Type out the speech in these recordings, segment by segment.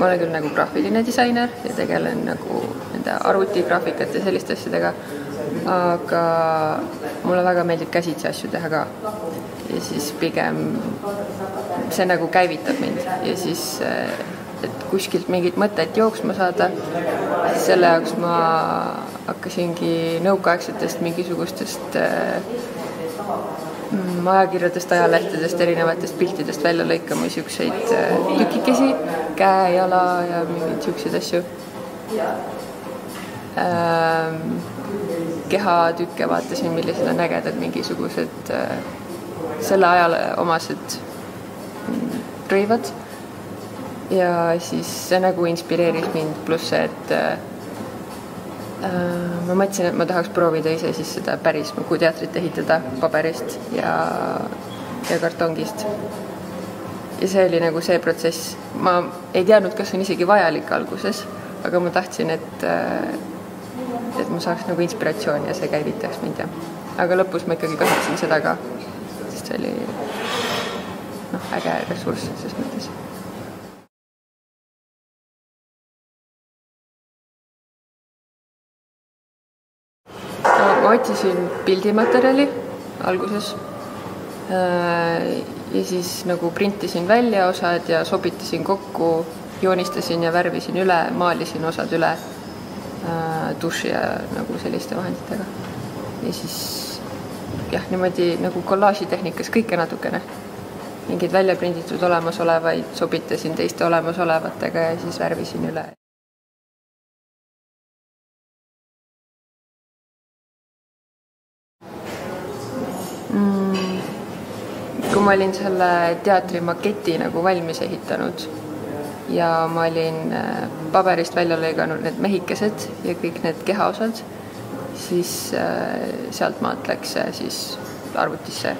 ma olen küll nagu graafiline disainer ja tegelen nagu nende arvutigraafikate ja selliste asjadega, aga mulle väga meeldib käsitsi asju teha ka. Ja siis pigem see nagu käivitab mind ja siis, et kuskilt mingit mõtet jooksma saada, selle jaoks ma hakkasingi nõukaaegsetest mingisugustest ajakirjadest, ajalehtedest, erinevatest piltidest välja lõikama siukseid tükikesi, käe, jala ja mingeid siukseid asju. Kehatükke vaatasin, millised on ägedad mingisugused selle ajal omased rõivad ja siis see nagu inspireeris mind, pluss see, et ma mõtlesin, et ma tahaks proovida ise siis seda päris teatrit ehitada paberist ja kartongist. Ja see oli nagu see protsess. Ma ei teadnud, kas on isegi vajalik alguses, aga ma tahtsin, et ma saaks nagu inspiratsiooni ja see käivitaks mind. Aga lõpus ma ikkagi kasutasin seda ka, sest see oli äge ressurss selles mõttes. Ma otsisin pildimaterjali alguses ja siis nagu printisin välja osad ja sobitasin kokku, joonistasin ja värvisin üle, maalisin osad üle duši ja nagu selliste vahenditega. Ja siis niimoodi nagu kollaažitehnikas kõike natukene. Mingid välja prinditud olemasolevaid sobitasin teiste olemasolevatega ja siis värvisin üle. Kui ma olin selle teatri maketi nagu valmis ehitanud ja ma olin paberist välja lõiganud need mehikesed ja kõik need kehaosad, siis sealt maalt läks siis arvutisse,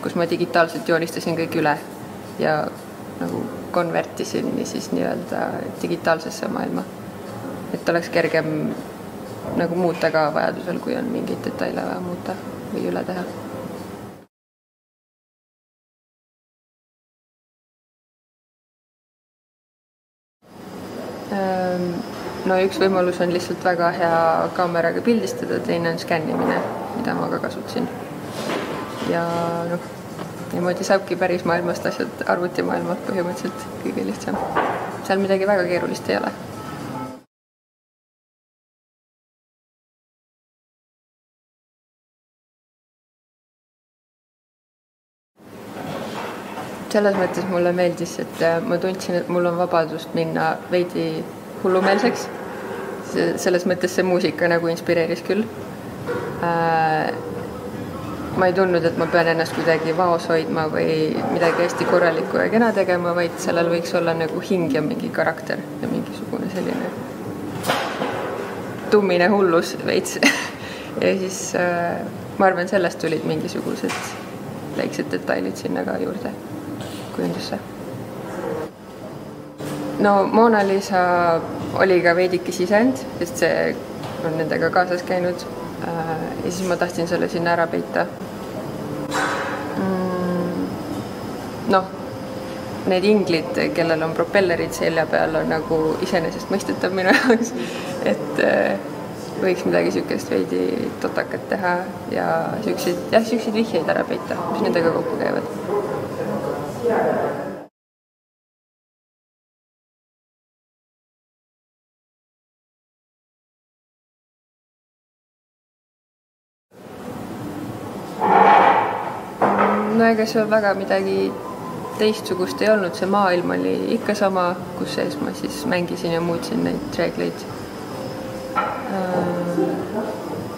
kus ma digitaalselt joonistasin kõik üle ja nagu konvertisin siis nii-öelda digitaalsesse maailma. Et oleks kergem nagu muuta ka vajadusel, kui on mingeid detaile vaja muuta või üle teha. No üks võimalus on lihtsalt väga hea kaameraga pildistada, teine on skännimine, mida ma ka kasutasin. Ja niimoodi saabki päris maailmast asjad arvutimaailmalt põhimõtteliselt kõige lihtsam. Seal midagi väga keerulist ei ole. Selles mõttes mulle meeldis, et ma tundsin, et mul on vabadust minna veidi hullumeelseks. Selles mõttes see muusika nagu inspireeris küll. Ma ei tundnud, et ma pean ennast kuidagi vaos hoidma või midagi hästi korralikku ja kena tegema, vaid sellel võiks olla nagu hing ja mingi karakter ja mingisugune selline tummine hullus veits. Ja siis ma arvan, sellest tulid mingisugused väiksed detailid sinna ka juurde kujundusse. No Mona Lisa oli ka veidike sisend, sest see on nendega kaasas käinud ja siis ma tahtsin selle sinna ära peita. Need inglid, kellel on propellerid selja peal, on nagu iseenesest mõistetav minu jaoks, et võiks midagi siukest veidi totakat teha ja siukseid vihjeid ära peita, mis nendega kokku käivad. No ega see väga midagi teistsugust ei olnud, see maailm oli ikka sama, kus sees ma siis mängisin ja muutsin neid reegleid.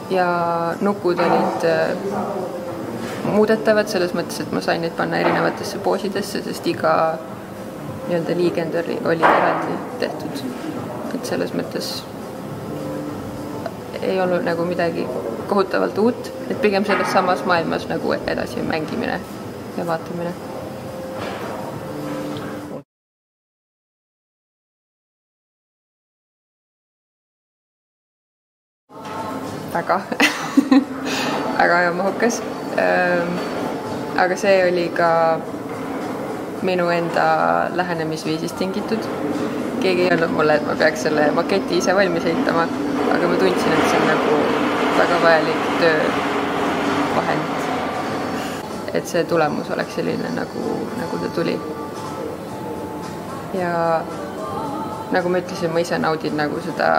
Ja nukud olid muudetavad selles mõttes, et ma sain neid panna erinevatesse poosidesse, sest iga nii-öelda liigend oli eraldi tehtud. Et selles mõttes ei olnud nagu midagi kohutavalt uut, et pigem selles samas maailmas nagu edasi mängimine ja vaatamine. Väga hea mahukas. Aga see oli ka minu enda lähenemisviisist tingitud. keegi ei öelnud mulle, et ma peaks selle maketi ise valmis ehitama, aga ma tundsin, et see on nagu väga vajalik töövahend. Et see tulemus oleks selline, nagu ta tuli. Ja nagu ma ütlesin, ma ise naudin nagu seda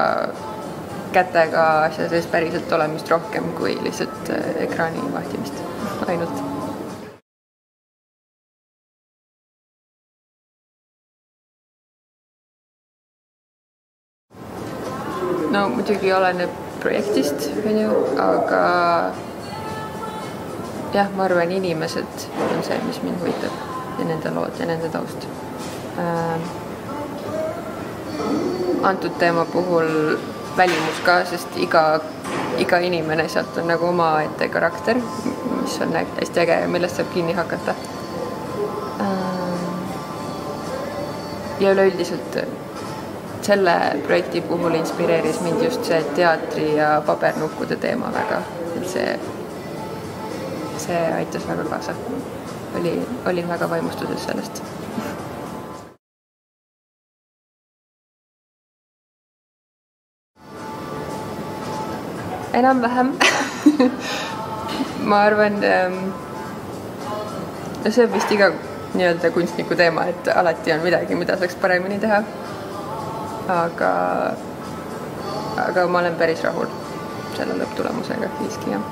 kätega asja sees päriselt olemist rohkem kui lihtsalt ekraani vahtimist ainult. No muidugi oleneb projektist, aga jah, ma arvan, inimesed on see, mis mind huvitab ja nende lood ja nende taust. Antud teema puhul välimus ka, sest iga inimene sealt on nagu omaette karakter, mis on hästi äge ja millest saab kinni hakata. Ja üleüldiselt selle projekti puhul inspireeris mind just see teatri ja pabernukkude teema väga, et see aitas väga kaasa. Olin väga vaimustuses sellest. Enam-vähem. Ma arvan, see on vist iga nii-öelda kunstniku teema, et alati on midagi, mida saaks paremini teha. Aga ma olen päris rahul selle lõpptulemusega siiski, jah.